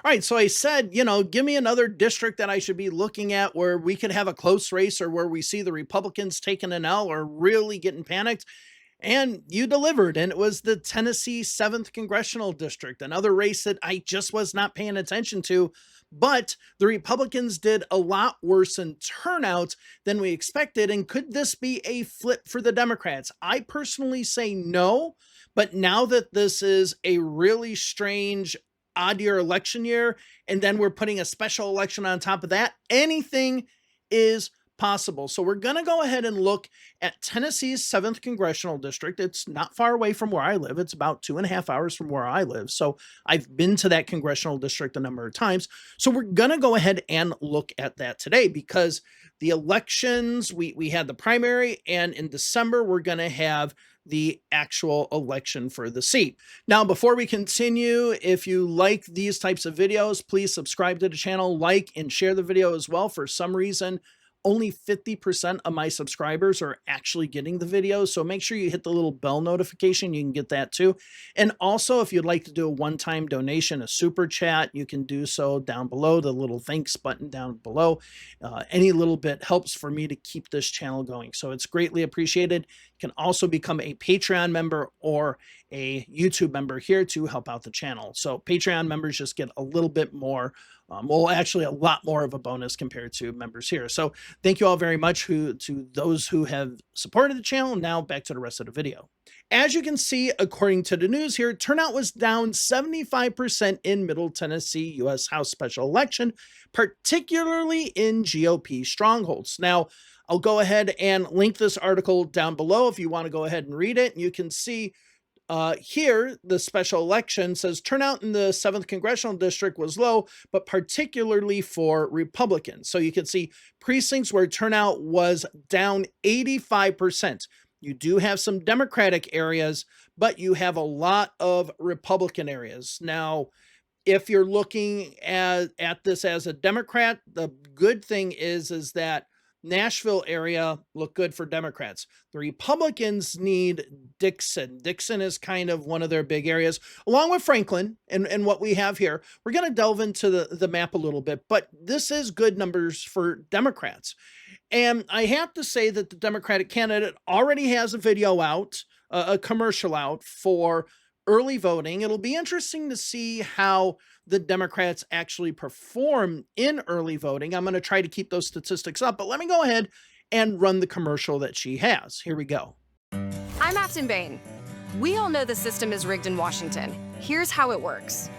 All right, so I said, give me another district that I should be looking at where we could have a close race or where we see the Republicans taking an L or really getting panicked. And you delivered, and it was the Tennessee 7th Congressional District, another race that I just was not paying attention to. But the Republicans did a lot worse in turnout than we expected. And could this be a flip for the Democrats? I personally say no. But now that this is a really strange, odd year election year, and then we're putting a special election on top of that, anything is possible. So we're going to go ahead and look at Tennessee's 7th Congressional District. It's not far away from where I live. It's about 2.5 hours from where I live. So I've been to that congressional district a number of times. So we're going to go ahead and look at that today because the elections, we had the primary, and in December, we're going to have the actual election for the seat. Now, before we continue, if you like these types of videos, please subscribe to the channel, like, and share the video as well. For some reason, only 50% of my subscribers are actually getting the video. So make sure you hit the little bell notification. You can get that too. And also, if you'd like to do a one-time donation, a super chat, you can do so down below, the little thanks button down below. Any little bit helps for me to keep this channel going. So it's greatly appreciated. You can also become a Patreon member or a YouTube member here to help out the channel. So Patreon members just get a little bit more, well, actually a lot more of a bonus compared to members here. So thank you all very much to those who have supported the channel. Now back to the rest of the video. As you can see, according to the news here, turnout was down 75% in Middle Tennessee U.S. House special election, particularly in GOP strongholds. Now, I'll go ahead and link this article down below if you want to go ahead and read it. You can see here, the special election says turnout in the 7th Congressional District was low, but particularly for Republicans. So you can see precincts where turnout was down 85%. You do have some Democratic areas, but you have a lot of Republican areas. Now, if you're looking at this as a Democrat, the good thing is that Nashville area look good for Democrats. The Republicans need Dixon. Dixon is kind of one of their big areas, along with Franklin and what we have here. We're going to delve into the map a little bit, but this is good numbers for Democrats. And I have to say that the Democratic candidate already has a video out, a commercial out for early voting. It'll be interesting to see how the Democrats actually perform in early voting. I'm going to try to keep those statistics up, but let me go ahead and run the commercial that she has. Here we go. I'm Afton Bain. We all know the system is rigged in Washington. Here's how it works.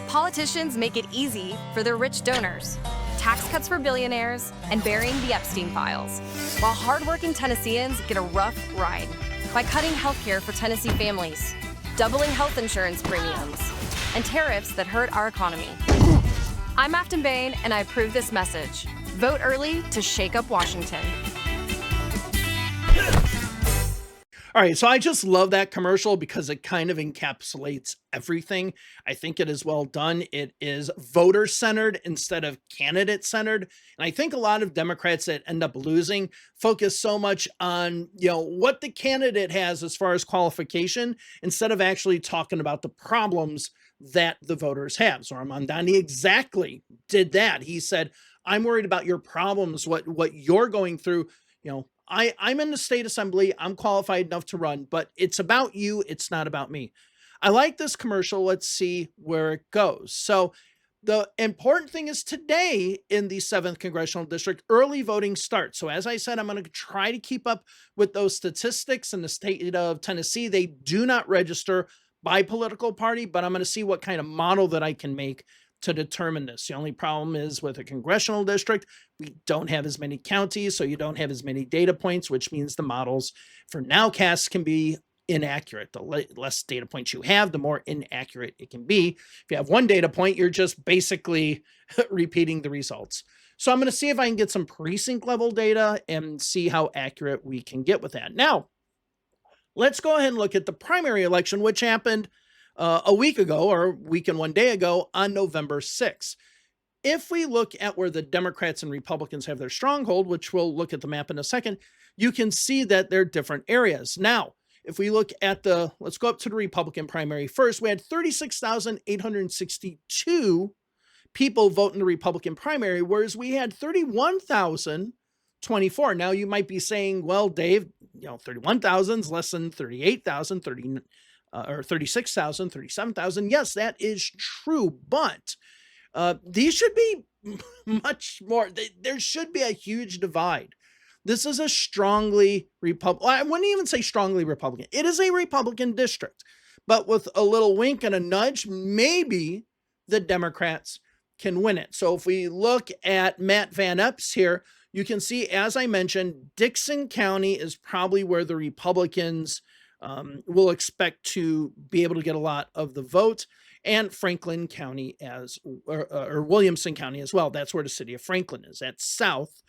Politicians make it easy for their rich donors, tax cuts for billionaires, and burying the Epstein files, while hardworking Tennesseans get a rough ride by cutting health care for Tennessee families, doubling health insurance premiums, and tariffs that hurt our economy. I'm Afton Bain, and I approve this message. Vote early to shake up Washington. All right, so I just love that commercial because it kind of encapsulates everything. I think it is well done. It is voter-centered instead of candidate-centered. And I think a lot of Democrats that end up losing focus so much on, what the candidate has as far as qualification instead of actually talking about the problems that the voters have. So Armandani exactly did that. He said, I'm worried about your problems, what you're going through. I'm in the state assembly. I'm qualified enough to run, but it's about you. It's not about me. I like this commercial. Let's see where it goes. So the important thing is today in the 7th Congressional District, early voting starts. So as I said, I'm going to try to keep up with those statistics in the state of Tennessee. They do not register by political party, but I'm going to see what kind of model that I can make to determine this. The only problem is with a congressional district, we don't have as many counties, so you don't have as many data points, which means the models for nowcasts can be inaccurate. The less data points you have, the more inaccurate it can be. If you have one data point, you're just basically repeating the results. So I'm going to see if I can get some precinct level data and see how accurate we can get with that. Now, let's go ahead and look at the primary election, which happened a week ago, or a week and 1 day ago, on November 6th. If we look at where the Democrats and Republicans have their stronghold, which we'll look at the map in a second, you can see that they're different areas. Now, if we look at let's go up to the Republican primary first, we had 36,862 people vote in the Republican primary, whereas we had 31,024. Now you might be saying, well, Dave, 31,000 is less than 38,000, or 36,000, 37,000. Yes, that is true, but these should be much more. There should be a huge divide. This is a strongly Republican. I wouldn't even say strongly Republican. It is a Republican district, but with a little wink and a nudge, maybe the Democrats can win it. So if we look at Matt Van Epps here, you can see, as I mentioned, Dixon County is probably where the Republicans will expect to be able to get a lot of the vote, and Franklin County or Williamson County as well. That's where the city of Franklin is. That's south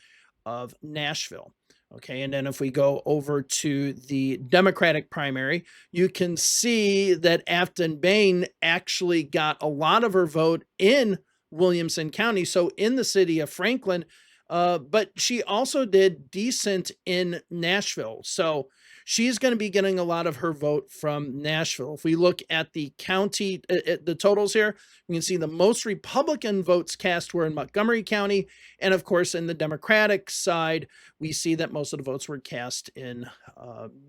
of Nashville. Okay, and then if we go over to the Democratic primary, you can see that Afton Bain actually got a lot of her vote in Williamson County, so in the city of Franklin, but she also did decent in Nashville. So she's going to be getting a lot of her vote from Nashville. If we look at the county, the totals here, you can see the most Republican votes cast were in Montgomery County. And of course, in the Democratic side, we see that most of the votes were cast in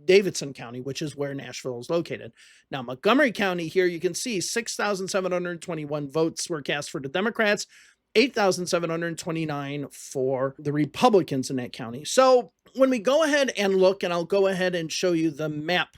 Davidson County, which is where Nashville is located. Now, Montgomery County here, you can see 6,721 votes were cast for the Democrats, 8,729 for the Republicans in that county. So when we go ahead and look, and I'll go ahead and show you the map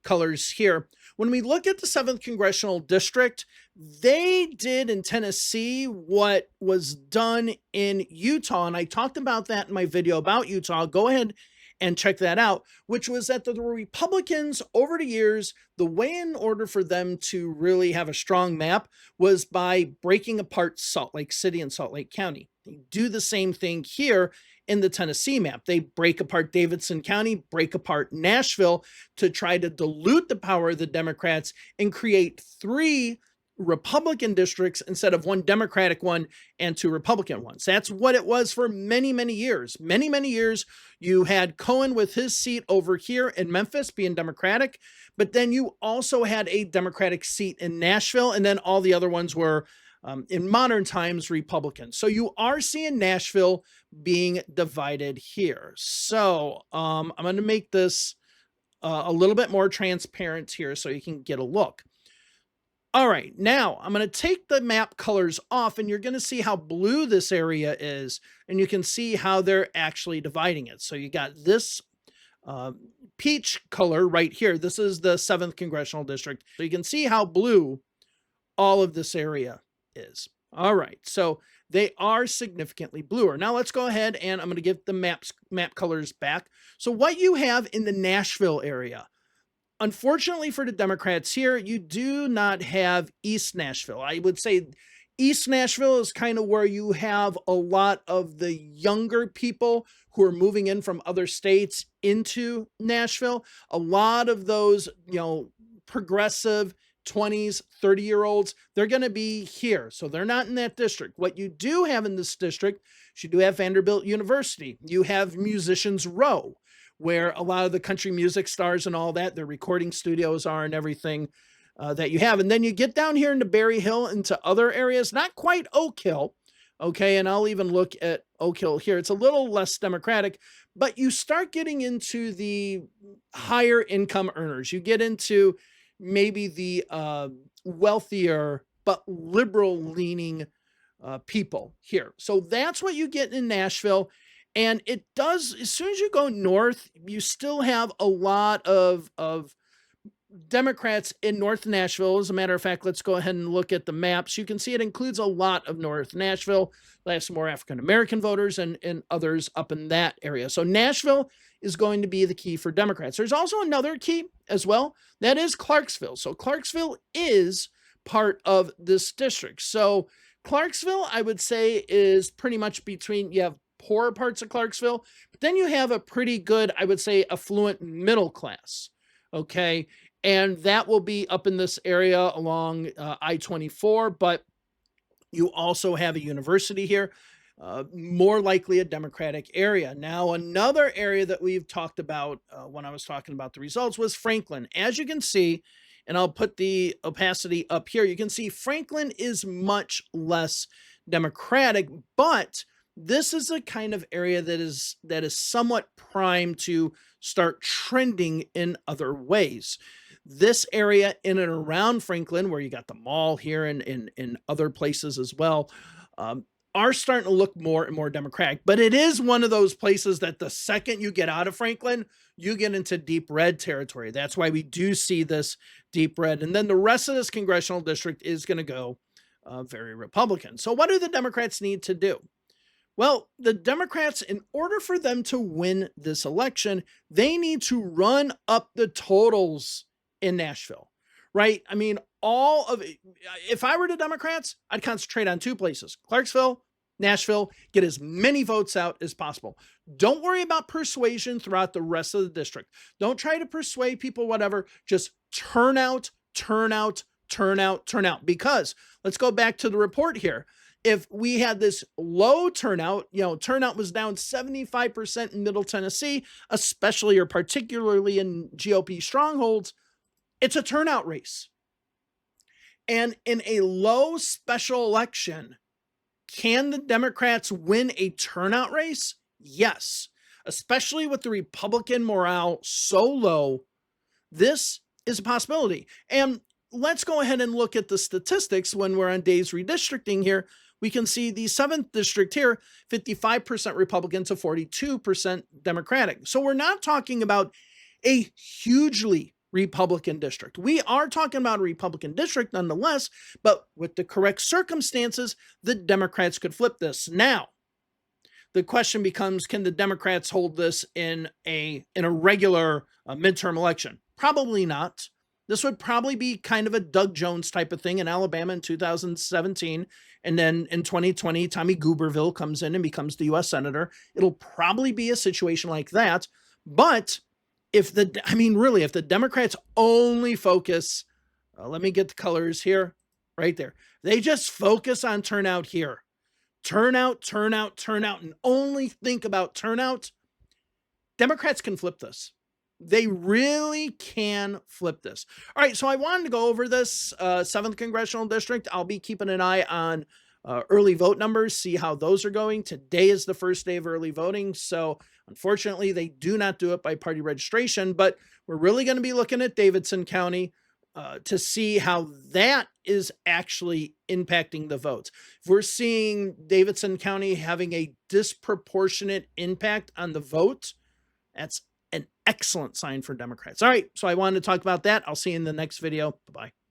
colors here. When we look at the 7th Congressional District, they did in Tennessee what was done in Utah. And I talked about that in my video about Utah. Go ahead and check that out, which was that the Republicans over the years, the way in order for them to really have a strong map was by breaking apart Salt Lake City and Salt Lake County. They do the same thing here in the Tennessee map. They break apart Davidson County, break apart Nashville to try to dilute the power of the Democrats and create 3 Republican districts instead of 1 Democratic one and 2 Republican ones. That's what it was for many, many years. Many, many years, you had Cohen with his seat over here in Memphis being Democratic, but then you also had a Democratic seat in Nashville, and then all the other ones were, in modern times, Republican. So you are seeing Nashville being divided here. So I'm going to make this a little bit more transparent here so you can get a look. All right, now I'm going to take the map colors off, and you're going to see how blue this area is, and you can see how they're actually dividing it. So you got this peach color right here. This is the 7th Congressional District. So you can see how blue all of this area is. All right, so they are significantly bluer. Now let's go ahead, and I'm going to give the map colors back. So what you have in the Nashville area, unfortunately for the Democrats here, you do not have East Nashville. I would say East Nashville is kind of where you have a lot of the younger people who are moving in from other states into Nashville. A lot of those, progressive 20s, 30-year-olds, they're going to be here. So they're not in that district. What you do have in this district, you do have Vanderbilt University. You have Musicians Row, where a lot of the country music stars and all that, their recording studios are and everything that you have. And then you get down here into Berry Hill, into other areas, not quite Oak Hill, okay? And I'll even look at Oak Hill here. It's a little less Democratic, but you start getting into the higher income earners. You get into maybe the wealthier but liberal-leaning people here. So that's what you get in Nashville. And it does, as soon as you go north, you still have a lot of Democrats in North Nashville. As a matter of fact, let's go ahead and look at the maps. You can see it includes a lot of North Nashville. They have some more African-American voters and others up in that area. So Nashville is going to be the key for Democrats. There's also another key as well. That is Clarksville. So Clarksville is part of this district. So Clarksville, I would say, is pretty much between, you have poorer parts of Clarksville, but then you have a pretty good, I would say, affluent middle class, okay? And that will be up in this area along I-24, but you also have a university here, more likely a Democratic area. Now, another area that we've talked about when I was talking about the results was Franklin. As you can see, and I'll put the opacity up here, you can see Franklin is much less Democratic, but this is a kind of area that is somewhat primed to start trending in other ways. This area in and around Franklin, where you got the mall here and in other places as well, um, are starting to look more and more Democratic. But it is one of those places that the second you get out of Franklin, you get into deep red territory. That's why we do see this deep red. And then the rest of this congressional district is going to go very Republican. So, what do the Democrats need to do? Well, the Democrats, in order for them to win this election, they need to run up the totals in Nashville, right? I mean, all of it, if I were the Democrats, I'd concentrate on two places: Clarksville, Nashville, get as many votes out as possible. Don't worry about persuasion throughout the rest of the district. Don't try to persuade people, whatever. Just turn out, turn out, turn out, turn out. Because let's go back to the report here. If we had this low turnout, turnout was down 75% in Middle Tennessee, especially or particularly in GOP strongholds, it's a turnout race. And in a low special election, can the Democrats win a turnout race? Yes, especially with the Republican morale so low. This is a possibility. And let's go ahead and look at the statistics when we're on days redistricting here. We can see the 7th district here, 55% Republican to 42% Democratic. So we're not talking about a hugely Republican district. We are talking about a Republican district nonetheless, but with the correct circumstances, the Democrats could flip this. Now, the question becomes, can the Democrats hold this in a regular midterm election? Probably not. This would probably be kind of a Doug Jones type of thing in Alabama in 2017. And then in 2020, Tommy Guberville comes in and becomes the U.S. Senator. It'll probably be a situation like that. But if the Democrats only focus, let me get the colors here, right there. They just focus on turnout here. Turnout, turnout, turnout, and only think about turnout. Democrats can flip this. They really can flip this. All right, so I wanted to go over this 7th Congressional District. I'll be keeping an eye on early vote numbers, see how those are going. Today is the first day of early voting, so unfortunately, they do not do it by party registration, but we're really going to be looking at Davidson County to see how that is actually impacting the votes. If we're seeing Davidson County having a disproportionate impact on the vote, that's an excellent sign for Democrats. All right, so I wanted to talk about that. I'll see you in the next video. Bye-bye.